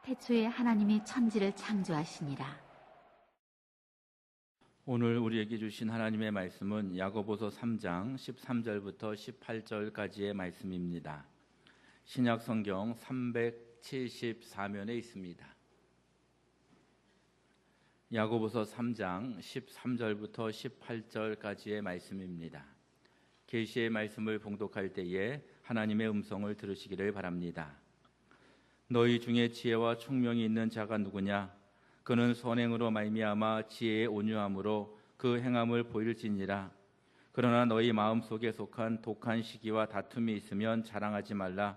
태초에 하나님이 천지를 창조하시니라. 오늘 우리에게 주신 하나님의 말씀은 야고보서 3장 13절부터 18절까지의 말씀입니다. 신약 성경 374면에 있습니다. 야고보서 3장 13절부터 18절까지의 말씀입니다. 계시의 말씀을 봉독할 때에 하나님의 음성을 들으시기를 바랍니다. 너희 중에 지혜와 총명이 있는 자가 누구냐? 그는 선행으로 말미암아 지혜의 온유함으로 그 행함을 보일지니라. 그러나 너희 마음속에 속한 독한 시기와 다툼이 있으면 자랑하지 말라.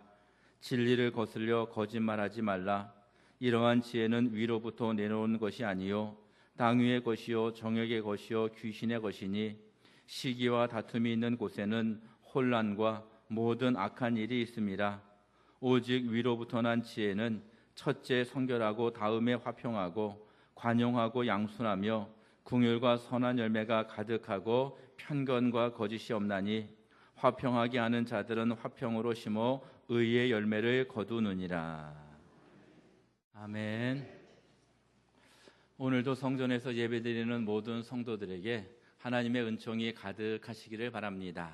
진리를 거슬려 거짓말하지 말라. 이러한 지혜는 위로부터 내려온 것이 아니요 땅 위의 것이요 정욕의 것이요 귀신의 것이니 시기와 다툼이 있는 곳에는 혼란과 모든 악한 일이 있음이라. 오직 위로부터 난 지혜는 첫째 성결하고 다음에 화평하고 관용하고 양순하며 긍휼과 선한 열매가 가득하고 편견과 거짓이 없나니 화평하게 하는 자들은 화평으로 심어 의의 열매를 거두느니라. 아멘. 오늘도 성전에서 예배드리는 모든 성도들에게 하나님의 은총이 가득하시기를 바랍니다.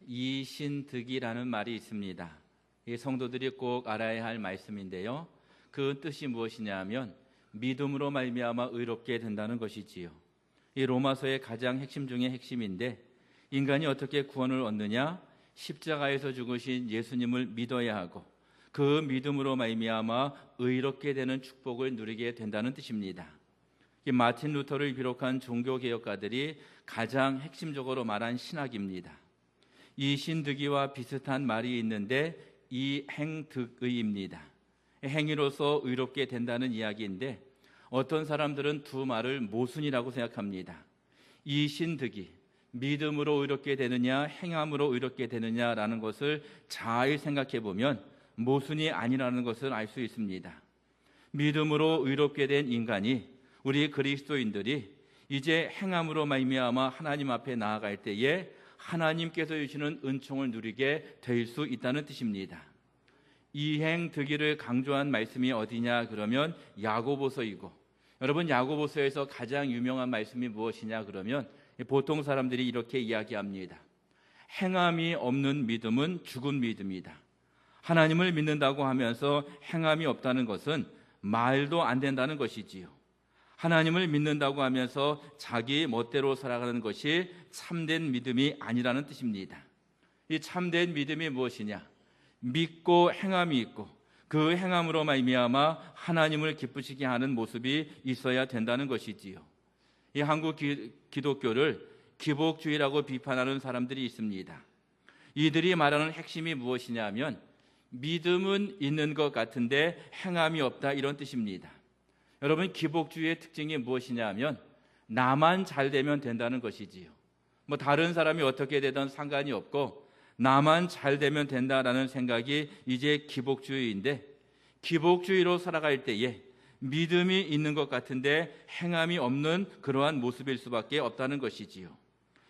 이신득이라는 말이 있습니다. 이 성도들이 꼭 알아야 할 말씀인데요. 그 뜻이 무엇이냐 하면 믿음으로 말미암아 의롭게 된다는 것이지요. 이 로마서의 가장 핵심 중의 핵심인데 인간이 어떻게 구원을 얻느냐? 십자가에서 죽으신 예수님을 믿어야 하고 그 믿음으로 말미암아 의롭게 되는 축복을 누리게 된다는 뜻입니다. 이 마틴 루터를 비롯한 종교개혁가들이 가장 핵심적으로 말한 신학입니다. 이 신득이와 비슷한 말이 있는데 이 행득의입니다. 행위로서 의롭게 된다는 이야기인데 어떤 사람들은 두 말을 모순이라고 생각합니다. 이 신득이 믿음으로 의롭게 되느냐 행함으로 의롭게 되느냐라는 것을 잘 생각해 보면 모순이 아니라는 것을 알 수 있습니다. 믿음으로 의롭게 된 인간이 우리 그리스도인들이 이제 행함으로 말미암아 하나님 앞에 나아갈 때에 하나님께서 주시는 은총을 누리게 될 수 있다는 뜻입니다. 이행득이를 강조한 말씀이 어디냐 그러면 야고보서이고, 여러분 야고보서에서 가장 유명한 말씀이 무엇이냐 그러면 보통 사람들이 이렇게 이야기합니다. 행함이 없는 믿음은 죽은 믿음이다. 하나님을 믿는다고 하면서 행함이 없다는 것은 말도 안 된다는 것이지요. 하나님을 믿는다고 하면서 자기 멋대로 살아가는 것이 참된 믿음이 아니라는 뜻입니다. 이 참된 믿음이 무엇이냐? 믿고 행함이 있고 그 행함으로 말미암아 하나님을 기쁘시게 하는 모습이 있어야 된다는 것이지요. 이 한국 기독교를 기복주의라고 비판하는 사람들이 있습니다. 이들이 말하는 핵심이 무엇이냐면 믿음은 있는 것 같은데 행함이 없다, 이런 뜻입니다. 여러분, 기복주의의 특징이 무엇이냐면 나만 잘 되면 된다는 것이지요. 다른 사람이 어떻게 되든 상관이 없고 나만 잘 되면 된다라는 생각이 이제 기복주의인데, 기복주의로 살아갈 때에 믿음이 있는 것 같은데 행함이 없는 그러한 모습일 수밖에 없다는 것이지요.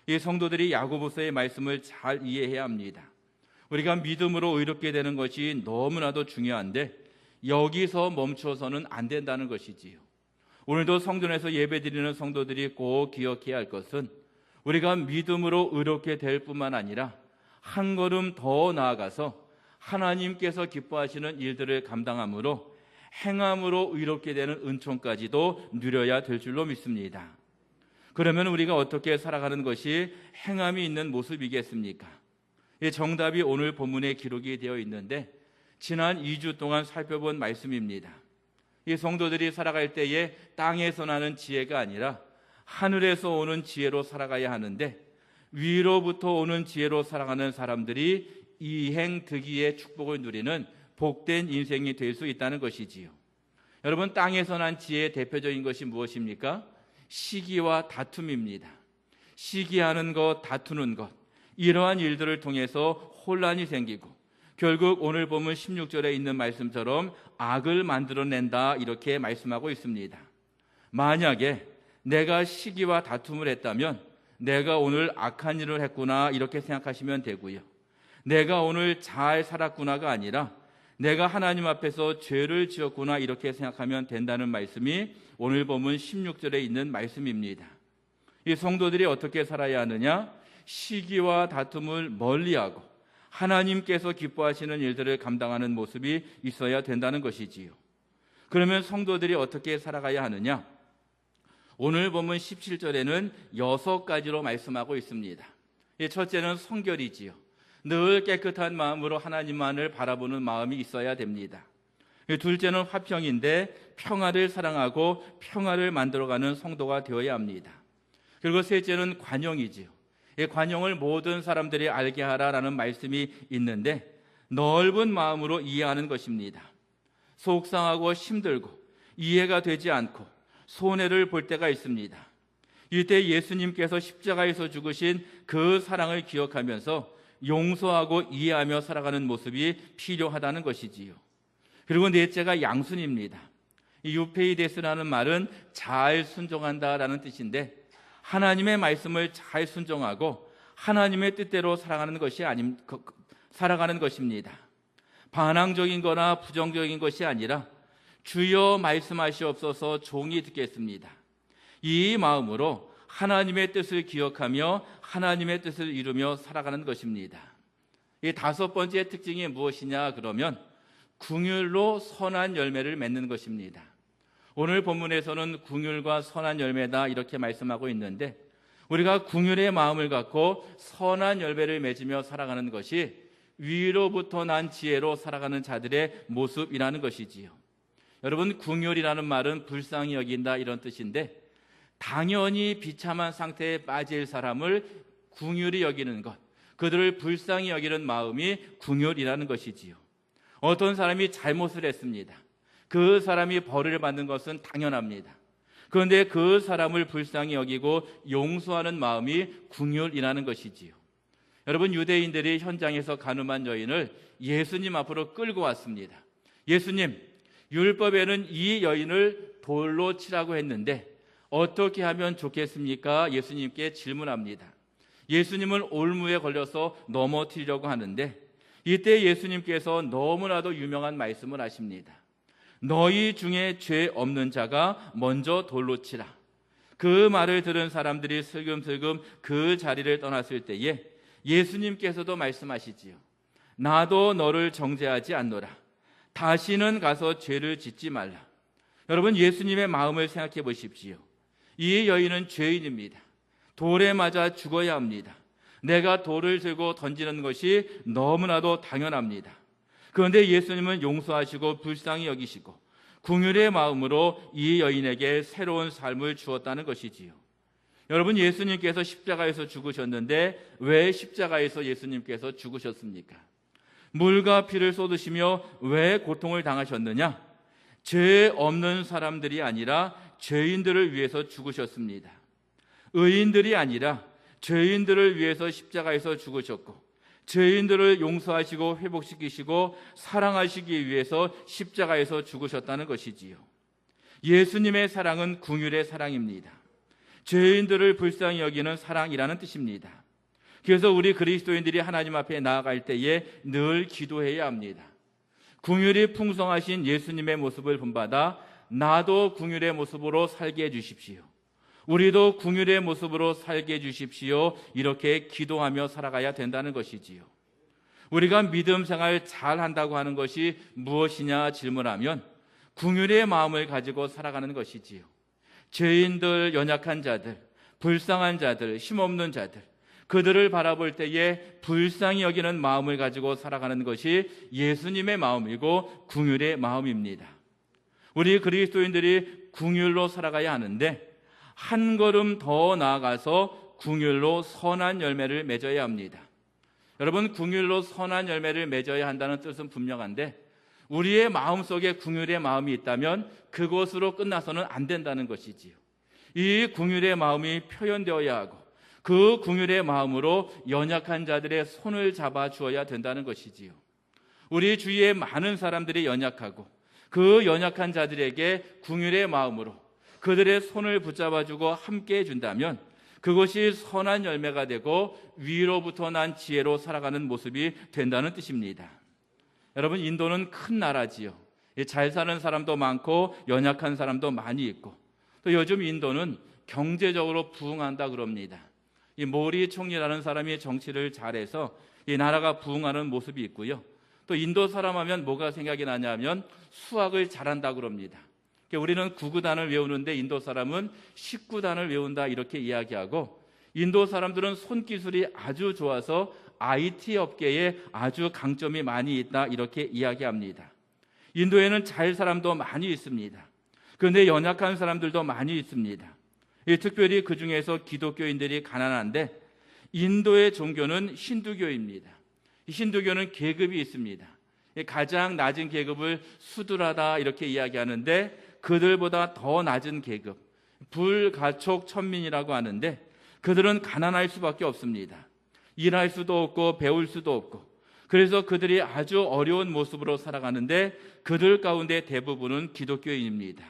이 성도들이 야고보서의 말씀을 잘 이해해야 합니다. 우리가 믿음으로 의롭게 되는 것이 너무나도 중요한데 여기서 멈춰서는 안 된다는 것이지요. 오늘도 성전에서 예배드리는 성도들이 꼭 기억해야 할 것은 우리가 믿음으로 의롭게 될 뿐만 아니라 한 걸음 더 나아가서 하나님께서 기뻐하시는 일들을 감당함으로 행함으로 의롭게 되는 은총까지도 누려야 될 줄로 믿습니다. 그러면 우리가 어떻게 살아가는 것이 행함이 있는 모습이겠습니까? 이 정답이 오늘 본문에 기록이 되어 있는데 지난 2주 동안 살펴본 말씀입니다. 이 성도들이 살아갈 때에 땅에서 나는 지혜가 아니라 하늘에서 오는 지혜로 살아가야 하는데 위로부터 오는 지혜로 살아가는 사람들이 이행득이의 축복을 누리는 복된 인생이 될 수 있다는 것이지요. 여러분, 땅에서 난 지혜의 대표적인 것이 무엇입니까? 시기와 다툼입니다. 시기하는 것, 다투는 것, 이러한 일들을 통해서 혼란이 생기고 결국 오늘 보면 16절에 있는 말씀처럼 악을 만들어낸다, 이렇게 말씀하고 있습니다. 만약에 내가 시기와 다툼을 했다면 내가 오늘 악한 일을 했구나, 이렇게 생각하시면 되고요. 내가 오늘 잘 살았구나가 아니라 내가 하나님 앞에서 죄를 지었구나 이렇게 생각하면 된다는 말씀이 오늘 본문 16절에 있는 말씀입니다. 이 성도들이 어떻게 살아야 하느냐? 시기와 다툼을 멀리하고 하나님께서 기뻐하시는 일들을 감당하는 모습이 있어야 된다는 것이지요. 그러면 성도들이 어떻게 살아가야 하느냐? 오늘 본문 17절에는 6가지로 말씀하고 있습니다. 첫째는 성결이지요. 늘 깨끗한 마음으로 하나님만을 바라보는 마음이 있어야 됩니다. 둘째는 화평인데 평화를 사랑하고 평화를 만들어가는 성도가 되어야 합니다. 그리고 셋째는 관용이지요. 이 관용을 모든 사람들이 알게 하라라는 말씀이 있는데 넓은 마음으로 이해하는 것입니다. 속상하고 힘들고 이해가 되지 않고 손해를 볼 때가 있습니다. 이때 예수님께서 십자가에서 죽으신 그 사랑을 기억하면서 용서하고 이해하며 살아가는 모습이 필요하다는 것이지요. 그리고 넷째가 양순입니다. 이 유페이데스라는 말은 잘 순종한다라는 뜻인데 하나님의 말씀을 잘 순종하고 하나님의 뜻대로 살아가는 것입니다. 반항적인 거나 부정적인 것이 아니라 주여 말씀하시옵소서 종이 듣겠습니다. 이 마음으로 하나님의 뜻을 기억하며 하나님의 뜻을 이루며 살아가는 것입니다. 이 5번째 특징이 무엇이냐 그러면 긍휼로 선한 열매를 맺는 것입니다. 오늘 본문에서는 긍휼과 선한 열매다 이렇게 말씀하고 있는데 우리가 긍휼의 마음을 갖고 선한 열매를 맺으며 살아가는 것이 위로부터 난 지혜로 살아가는 자들의 모습이라는 것이지요. 여러분, 긍휼이라는 말은 불쌍히 여긴다 이런 뜻인데 당연히 비참한 상태에 빠질 사람을 긍휼히 여기는 것, 그들을 불쌍히 여기는 마음이 긍휼이라는 것이지요. 어떤 사람이 잘못을 했습니다. 그 사람이 벌을 받는 것은 당연합니다. 그런데 그 사람을 불쌍히 여기고 용서하는 마음이 긍휼이라는 것이지요. 여러분, 유대인들이 현장에서 간음한 여인을 예수님 앞으로 끌고 왔습니다. 예수님, 율법에는 이 여인을 돌로 치라고 했는데 어떻게 하면 좋겠습니까? 예수님께 질문합니다. 예수님은 올무에 걸려서 넘어뜨리려고 하는데 이때 예수님께서 너무나도 유명한 말씀을 하십니다. 너희 중에 죄 없는 자가 먼저 돌로 치라. 그 말을 들은 사람들이 슬금슬금 그 자리를 떠났을 때에 예수님께서도 말씀하시지요. 나도 너를 정죄하지 않노라. 다시는 가서 죄를 짓지 말라. 여러분, 예수님의 마음을 생각해 보십시오. 이 여인은 죄인입니다. 돌에 맞아 죽어야 합니다. 내가 돌을 들고 던지는 것이 너무나도 당연합니다. 그런데 예수님은 용서하시고 불쌍히 여기시고 긍휼의 마음으로 이 여인에게 새로운 삶을 주었다는 것이지요. 여러분, 예수님께서 십자가에서 죽으셨는데 왜 십자가에서 예수님께서 죽으셨습니까? 물과 피를 쏟으시며 왜 고통을 당하셨느냐? 죄 없는 사람들이 아니라 죄인들을 위해서 죽으셨습니다. 의인들이 아니라 죄인들을 위해서 십자가에서 죽으셨고 죄인들을 용서하시고 회복시키시고 사랑하시기 위해서 십자가에서 죽으셨다는 것이지요. 예수님의 사랑은 긍휼의 사랑입니다. 죄인들을 불쌍히 여기는 사랑이라는 뜻입니다. 그래서 우리 그리스도인들이 하나님 앞에 나아갈 때에 늘 기도해야 합니다. 긍휼이 풍성하신 예수님의 모습을 본받아 나도 긍휼의 모습으로 살게 해주십시오. 우리도 긍휼의 모습으로 살게 해주십시오. 이렇게 기도하며 살아가야 된다는 것이지요. 우리가 믿음 생활 잘 한다고 하는 것이 무엇이냐 질문하면 긍휼의 마음을 가지고 살아가는 것이지요. 죄인들, 연약한 자들, 불쌍한 자들, 힘없는 자들, 그들을 바라볼 때에 불쌍히 여기는 마음을 가지고 살아가는 것이 예수님의 마음이고 긍휼의 마음입니다. 우리 그리스도인들이 긍휼로 살아가야 하는데 한 걸음 더 나아가서 긍휼로 선한 열매를 맺어야 합니다. 여러분, 긍휼로 선한 열매를 맺어야 한다는 뜻은 분명한데 우리의 마음속에 긍휼의 마음이 있다면 그것으로 끝나서는 안 된다는 것이지요. 이 긍휼의 마음이 표현되어야 하고 그 긍휼의 마음으로 연약한 자들의 손을 잡아 주어야 된다는 것이지요. 우리 주위에 많은 사람들이 연약하고 그 연약한 자들에게 긍휼의 마음으로 그들의 손을 붙잡아주고 함께 해준다면 그것이 선한 열매가 되고 위로부터 난 지혜로 살아가는 모습이 된다는 뜻입니다. 여러분, 인도는 큰 나라지요. 잘 사는 사람도 많고 연약한 사람도 많이 있고, 또 요즘 인도는 경제적으로 부흥한다 그럽니다. 이 모리 총리라는 사람이 정치를 잘해서 이 나라가 부흥하는 모습이 있고요. 또 인도 사람 하면 뭐가 생각이 나냐면 수학을 잘한다 그럽니다. 우리는 9구단을 외우는데 인도 사람은 19단을 외운다 이렇게 이야기하고, 인도 사람들은 손기술이 아주 좋아서 IT 업계에 아주 강점이 많이 있다 이렇게 이야기합니다. 인도에는 잘 사람도 많이 있습니다. 그런데 연약한 사람들도 많이 있습니다. 특별히 그 중에서 기독교인들이 가난한데, 인도의 종교는 힌두교입니다. 힌두교는 계급이 있습니다. 가장 낮은 계급을 수두라다 이렇게 이야기하는데, 그들보다 더 낮은 계급, 불가촉 천민이라고 하는데, 그들은 가난할 수밖에 없습니다. 일할 수도 없고 배울 수도 없고, 그래서 그들이 아주 어려운 모습으로 살아가는데, 그들 가운데 대부분은 기독교인입니다.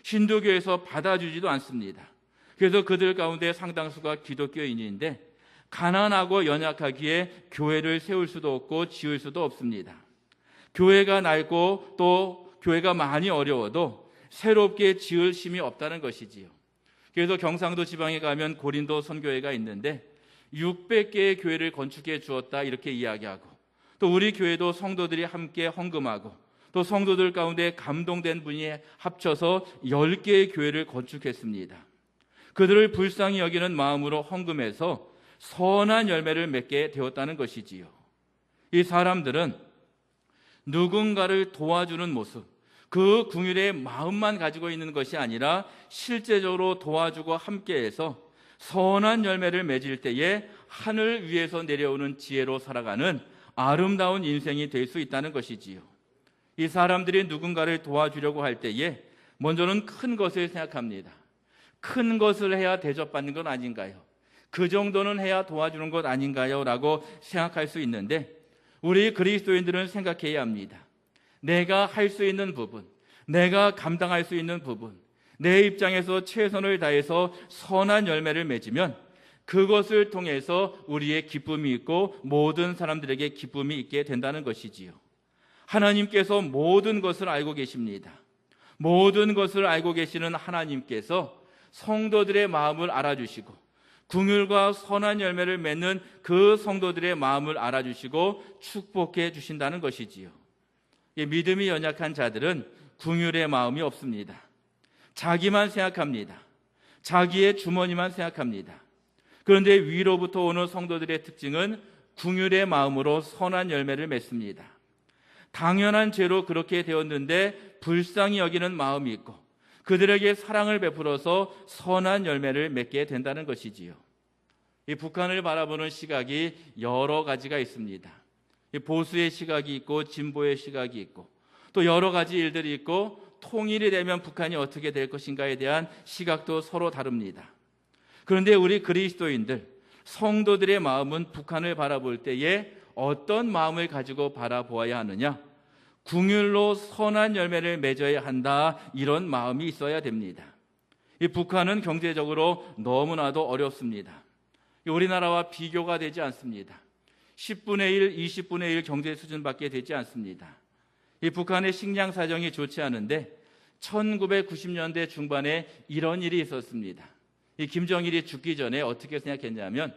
힌두교에서 받아주지도 않습니다. 그래서 그들 가운데 상당수가 기독교인인데, 가난하고 연약하기에 교회를 세울 수도 없고 지을 수도 없습니다. 교회가 낡고 또 교회가 많이 어려워도 새롭게 지을 힘이 없다는 것이지요. 그래서 경상도 지방에 가면 고린도 선교회가 있는데 600개의 교회를 건축해 주었다 이렇게 이야기하고, 또 우리 교회도 성도들이 함께 헌금하고, 또 성도들 가운데 감동된 분이 합쳐서 10개의 교회를 건축했습니다. 그들을 불쌍히 여기는 마음으로 헌금해서 선한 열매를 맺게 되었다는 것이지요. 이 사람들은 누군가를 도와주는 모습, 그 긍휼의 마음만 가지고 있는 것이 아니라 실제적으로 도와주고 함께해서 선한 열매를 맺을 때에 하늘 위에서 내려오는 지혜로 살아가는 아름다운 인생이 될 수 있다는 것이지요. 이 사람들이 누군가를 도와주려고 할 때에 먼저는 큰 것을 생각합니다. 큰 것을 해야 대접받는 건 아닌가요? 그 정도는 해야 도와주는 것 아닌가요? 라고 생각할 수 있는데, 우리 그리스도인들은 생각해야 합니다. 내가 할 수 있는 부분, 내가 감당할 수 있는 부분, 내 입장에서 최선을 다해서 선한 열매를 맺으면 그것을 통해서 우리의 기쁨이 있고 모든 사람들에게 기쁨이 있게 된다는 것이지요. 하나님께서 모든 것을 알고 계십니다. 모든 것을 알고 계시는 하나님께서 성도들의 마음을 알아주시고, 긍휼과 선한 열매를 맺는 그 성도들의 마음을 알아주시고 축복해 주신다는 것이지요. 믿음이 연약한 자들은 긍휼의 마음이 없습니다. 자기만 생각합니다. 자기의 주머니만 생각합니다. 그런데 위로부터 오는 성도들의 특징은 긍휼의 마음으로 선한 열매를 맺습니다. 당연한 죄로 그렇게 되었는데 불쌍히 여기는 마음이 있고, 그들에게 사랑을 베풀어서 선한 열매를 맺게 된다는 것이지요. 이 북한을 바라보는 시각이 여러 가지가 있습니다. 보수의 시각이 있고 진보의 시각이 있고, 또 여러 가지 일들이 있고, 통일이 되면 북한이 어떻게 될 것인가에 대한 시각도 서로 다릅니다. 그런데 우리 그리스도인들, 성도들의 마음은 북한을 바라볼 때에 어떤 마음을 가지고 바라보아야 하느냐? 긍휼로 선한 열매를 맺어야 한다, 이런 마음이 있어야 됩니다. 이 북한은 경제적으로 너무나도 어렵습니다. 우리나라와 비교가 되지 않습니다. 10분의 1, 20분의 1 경제 수준밖에 되지 않습니다. 이 북한의 식량 사정이 좋지 않은데 1990년대 중반에 이런 일이 있었습니다. 이 김정일이 죽기 전에 어떻게 생각했냐면,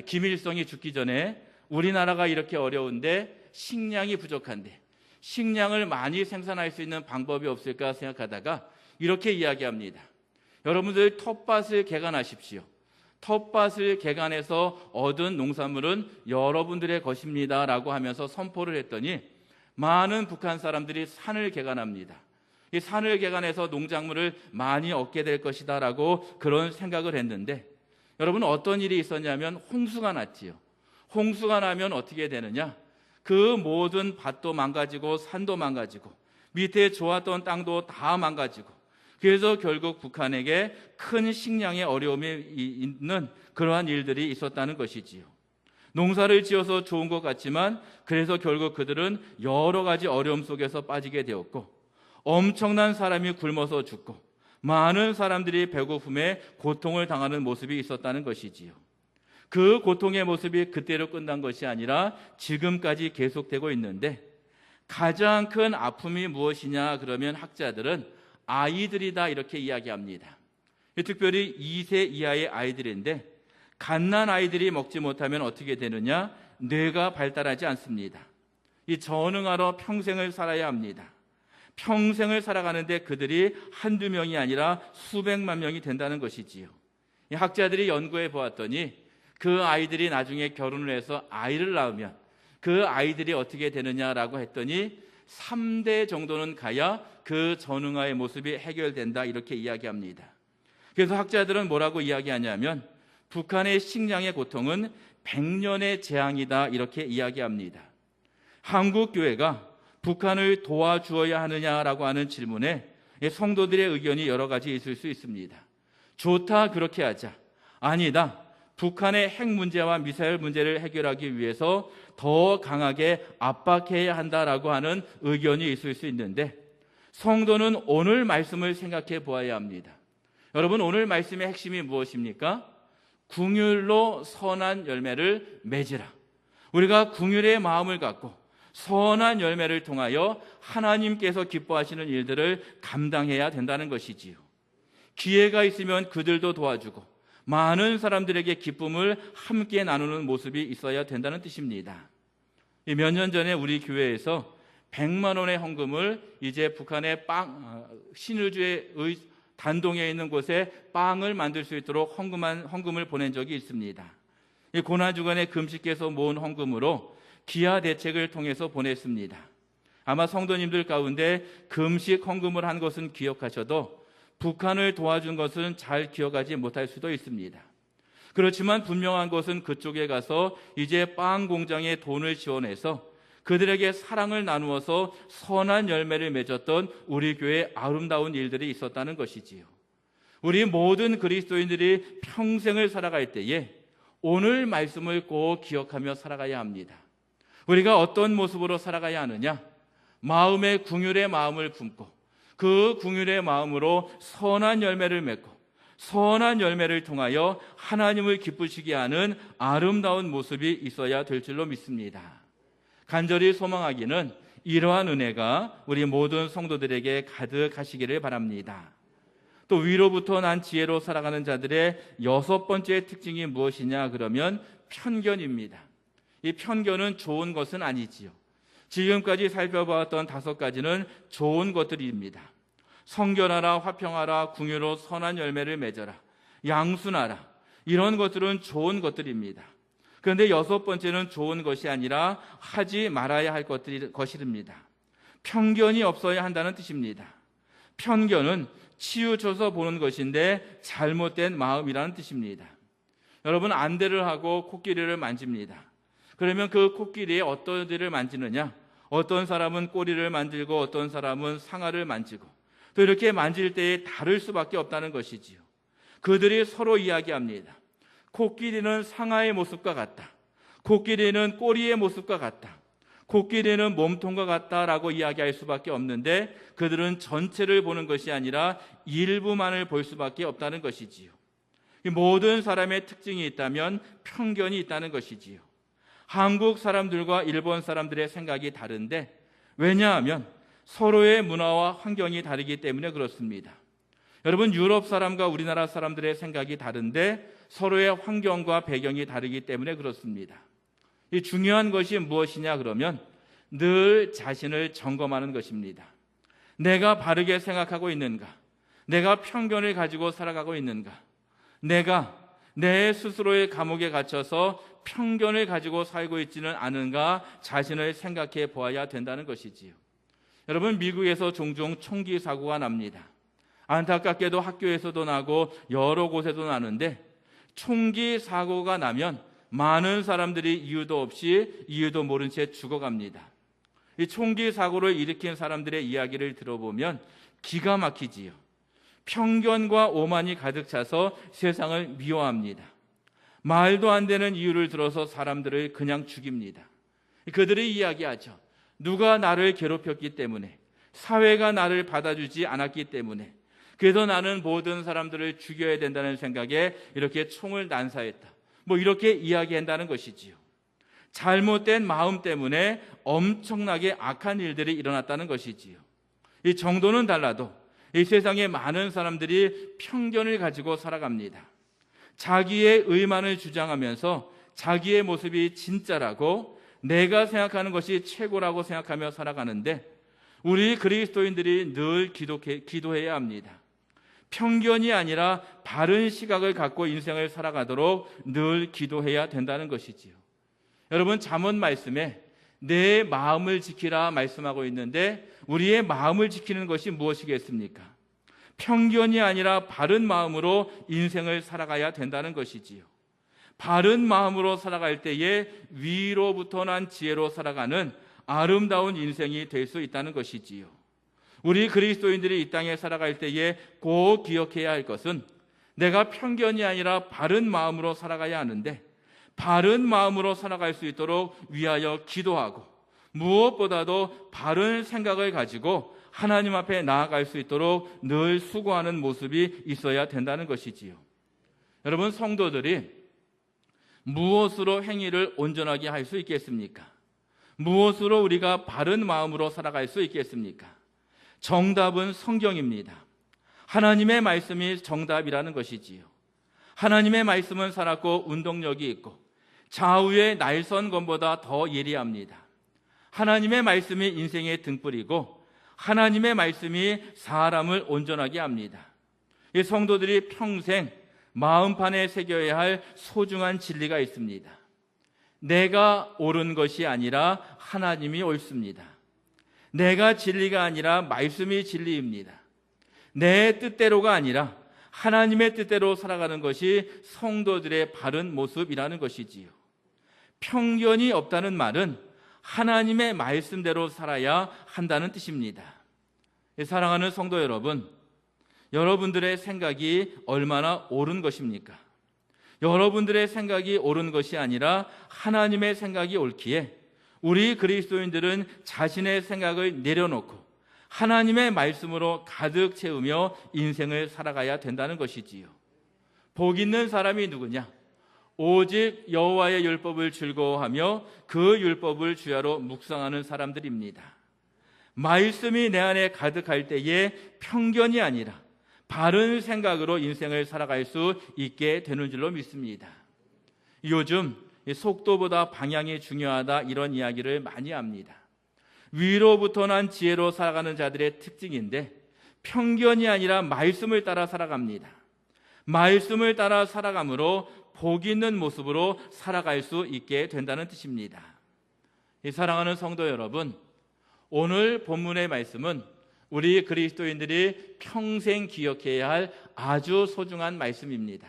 김일성이 죽기 전에 우리나라가 이렇게 어려운데 식량이 부족한데 식량을 많이 생산할 수 있는 방법이 없을까 생각하다가 이렇게 이야기합니다. 여러분들 텃밭을 개간하십시오. 텃밭을 개간해서 얻은 농산물은 여러분들의 것입니다 라고 하면서 선포를 했더니 많은 북한 사람들이 산을 개간합니다. 이 산을 개간해서 농작물을 많이 얻게 될 것이다 라고 그런 생각을 했는데, 여러분 어떤 일이 있었냐면 홍수가 났지요. 홍수가 나면 어떻게 되느냐? 그 모든 밭도 망가지고 산도 망가지고 밑에 좋았던 땅도 다 망가지고, 그래서 결국 북한에게 큰 식량의 어려움이 있는 그러한 일들이 있었다는 것이지요. 농사를 지어서 좋은 것 같지만 그래서 결국 그들은 여러 가지 어려움 속에서 빠지게 되었고, 엄청난 사람이 굶어서 죽고 많은 사람들이 배고픔에 고통을 당하는 모습이 있었다는 것이지요. 그 고통의 모습이 그때로 끝난 것이 아니라 지금까지 계속되고 있는데, 가장 큰 아픔이 무엇이냐 그러면 학자들은 아이들이다 이렇게 이야기합니다. 특별히 2세 이하의 아이들인데, 갓난 아이들이 먹지 못하면 어떻게 되느냐? 뇌가 발달하지 않습니다. 이 전응하러 평생을 살아야 합니다. 평생을 살아가는데 그들이 한두 명이 아니라 수백만 명이 된다는 것이지요. 이 학자들이 연구해 보았더니 그 아이들이 나중에 결혼을 해서 아이를 낳으면 그 아이들이 어떻게 되느냐라고 했더니 3대 정도는 가야 그 전응아의 모습이 해결된다 이렇게 이야기합니다. 그래서 학자들은 뭐라고 이야기하냐면 북한의 식량의 고통은 100년의 재앙이다 이렇게 이야기합니다. 한국 교회가 북한을 도와주어야 하느냐라고 하는 질문에 성도들의 의견이 여러 가지 있을 수 있습니다. 좋다, 그렇게 하자. 아니다, 북한의 핵 문제와 미사일 문제를 해결하기 위해서 더 강하게 압박해야 한다라고 하는 의견이 있을 수 있는데, 성도는 오늘 말씀을 생각해 보아야 합니다. 여러분, 오늘 말씀의 핵심이 무엇입니까? 긍휼로 선한 열매를 맺으라. 우리가 긍휼의 마음을 갖고 선한 열매를 통하여 하나님께서 기뻐하시는 일들을 감당해야 된다는 것이지요. 기회가 있으면 그들도 도와주고 많은 사람들에게 기쁨을 함께 나누는 모습이 있어야 된다는 뜻입니다. 몇 년 전에 우리 교회에서 100만 원의 헌금을 이제 북한의 신의주의 단동에 있는 곳에 빵을 만들 수 있도록 헌금을 보낸 적이 있습니다. 이 고난주간에 금식해서 모은 헌금으로 기아 대책을 통해서 보냈습니다. 아마 성도님들 가운데 금식 헌금을 한 것은 기억하셔도 북한을 도와준 것은 잘 기억하지 못할 수도 있습니다. 그렇지만 분명한 것은 그쪽에 가서 이제 빵 공장에 돈을 지원해서 그들에게 사랑을 나누어서 선한 열매를 맺었던 우리 교회의 아름다운 일들이 있었다는 것이지요. 우리 모든 그리스도인들이 평생을 살아갈 때에 오늘 말씀을 꼭 기억하며 살아가야 합니다. 우리가 어떤 모습으로 살아가야 하느냐? 마음에 긍휼의 마음을 품고 그 긍휼의 마음으로 선한 열매를 맺고 선한 열매를 통하여 하나님을 기쁘시게 하는 아름다운 모습이 있어야 될 줄로 믿습니다. 간절히 소망하기는 이러한 은혜가 우리 모든 성도들에게 가득하시기를 바랍니다. 또 위로부터 난 지혜로 살아가는 자들의 6번째 특징이 무엇이냐 그러면 편견입니다. 이 편견은 좋은 것은 아니지요. 지금까지 살펴보았던 5가지는 좋은 것들입니다. 성결하라, 화평하라, 긍휼로 선한 열매를 맺어라, 양순하라, 이런 것들은 좋은 것들입니다. 그런데 6번째는 좋은 것이 아니라 하지 말아야 할 것입니다. 편견이 없어야 한다는 뜻입니다. 편견은 치우쳐서 보는 것인데 잘못된 마음이라는 뜻입니다. 여러분, 안대를 하고 코끼리를 만집니다. 그러면 그 코끼리의 어떤 데를 만지느냐? 어떤 사람은 꼬리를 만지고 어떤 사람은 상아를 만지고 또 이렇게 만질 때에 다를 수밖에 없다는 것이지요. 그들이 서로 이야기합니다. 코끼리는 상아의 모습과 같다. 코끼리는 꼬리의 모습과 같다. 코끼리는 몸통과 같다라고 이야기할 수밖에 없는데 그들은 전체를 보는 것이 아니라 일부만을 볼 수밖에 없다는 것이지요. 모든 사람의 특징이 있다면 편견이 있다는 것이지요. 한국 사람들과 일본 사람들의 생각이 다른데, 왜냐하면 서로의 문화와 환경이 다르기 때문에 그렇습니다. 여러분, 유럽 사람과 우리나라 사람들의 생각이 다른데 서로의 환경과 배경이 다르기 때문에 그렇습니다. 이 중요한 것이 무엇이냐 그러면 늘 자신을 점검하는 것입니다. 내가 바르게 생각하고 있는가? 내가 편견을 가지고 살아가고 있는가? 내가 내 스스로의 감옥에 갇혀서 편견을 가지고 살고 있지는 않은가 자신을 생각해 보아야 된다는 것이지요. 여러분, 미국에서 종종 총기 사고가 납니다. 안타깝게도 학교에서도 나고 여러 곳에도 나는데 총기 사고가 나면 많은 사람들이 이유도 없이 이유도 모른 채 죽어갑니다. 이 총기 사고를 일으킨 사람들의 이야기를 들어보면 기가 막히지요. 편견과 오만이 가득 차서 세상을 미워합니다. 말도 안 되는 이유를 들어서 사람들을 그냥 죽입니다. 그들이 이야기하죠. 누가 나를 괴롭혔기 때문에, 사회가 나를 받아주지 않았기 때문에, 그래서 나는 모든 사람들을 죽여야 된다는 생각에 이렇게 총을 난사했다. 이렇게 이야기한다는 것이지요. 잘못된 마음 때문에 엄청나게 악한 일들이 일어났다는 것이지요. 이 정도는 달라도 이 세상에 많은 사람들이 편견을 가지고 살아갑니다. 자기의 의만을 주장하면서 자기의 모습이 진짜라고 내가 생각하는 것이 최고라고 생각하며 살아가는데, 우리 그리스도인들이 늘 기도해야 합니다. 편견이 아니라 바른 시각을 갖고 인생을 살아가도록 늘 기도해야 된다는 것이지요. 여러분, 잠언 말씀에 내 마음을 지키라 말씀하고 있는데, 우리의 마음을 지키는 것이 무엇이겠습니까? 편견이 아니라 바른 마음으로 인생을 살아가야 된다는 것이지요. 바른 마음으로 살아갈 때에 위로부터 난 지혜로 살아가는 아름다운 인생이 될 수 있다는 것이지요. 우리 그리스도인들이 이 땅에 살아갈 때에 꼭 기억해야 할 것은, 내가 편견이 아니라 바른 마음으로 살아가야 하는데, 바른 마음으로 살아갈 수 있도록 위하여 기도하고, 무엇보다도 바른 생각을 가지고 하나님 앞에 나아갈 수 있도록 늘 수고하는 모습이 있어야 된다는 것이지요. 여러분, 성도들이 무엇으로 행위를 온전하게 할 수 있겠습니까? 무엇으로 우리가 바른 마음으로 살아갈 수 있겠습니까? 정답은 성경입니다. 하나님의 말씀이 정답이라는 것이지요. 하나님의 말씀은 살았고 운동력이 있고 좌우의 날선검보다 더 예리합니다. 하나님의 말씀이 인생의 등불이고 하나님의 말씀이 사람을 온전하게 합니다. 이 성도들이 평생 마음판에 새겨야 할 소중한 진리가 있습니다. 내가 옳은 것이 아니라 하나님이 옳습니다. 내가 진리가 아니라 말씀이 진리입니다. 내 뜻대로가 아니라 하나님의 뜻대로 살아가는 것이 성도들의 바른 모습이라는 것이지요. 편견이 없다는 말은 하나님의 말씀대로 살아야 한다는 뜻입니다. 사랑하는 성도 여러분, 여러분들의 생각이 얼마나 옳은 것입니까? 여러분들의 생각이 옳은 것이 아니라 하나님의 생각이 옳기에 우리 그리스도인들은 자신의 생각을 내려놓고 하나님의 말씀으로 가득 채우며 인생을 살아가야 된다는 것이지요. 복 있는 사람이 누구냐? 오직 여호와의 율법을 즐거워하며 그 율법을 주야로 묵상하는 사람들입니다. 말씀이 내 안에 가득할 때에 편견이 아니라 바른 생각으로 인생을 살아갈 수 있게 되는 줄로 믿습니다. 요즘 속도보다 방향이 중요하다, 이런 이야기를 많이 합니다. 위로부터 난 지혜로 살아가는 자들의 특징인데, 편견이 아니라 말씀을 따라 살아갑니다. 말씀을 따라 살아감으로 복 있는 모습으로 살아갈 수 있게 된다는 뜻입니다. 사랑하는 성도 여러분, 오늘 본문의 말씀은 우리 그리스도인들이 평생 기억해야 할 아주 소중한 말씀입니다.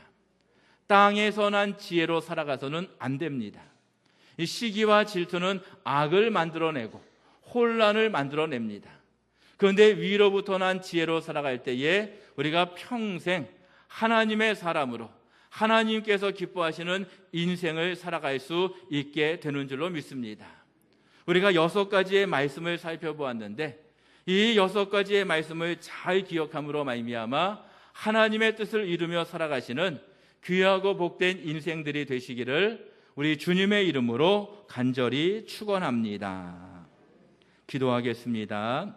땅에서 난 지혜로 살아가서는 안 됩니다. 이 시기와 질투는 악을 만들어내고 혼란을 만들어냅니다. 그런데 위로부터 난 지혜로 살아갈 때에 우리가 평생 하나님의 사람으로 하나님께서 기뻐하시는 인생을 살아갈 수 있게 되는 줄로 믿습니다. 우리가 6가지의 말씀을 살펴보았는데, 이 6가지의 말씀을 잘 기억함으로 말미암아 하나님의 뜻을 이루며 살아가시는 귀하고 복된 인생들이 되시기를 우리 주님의 이름으로 간절히 축원합니다. 기도하겠습니다.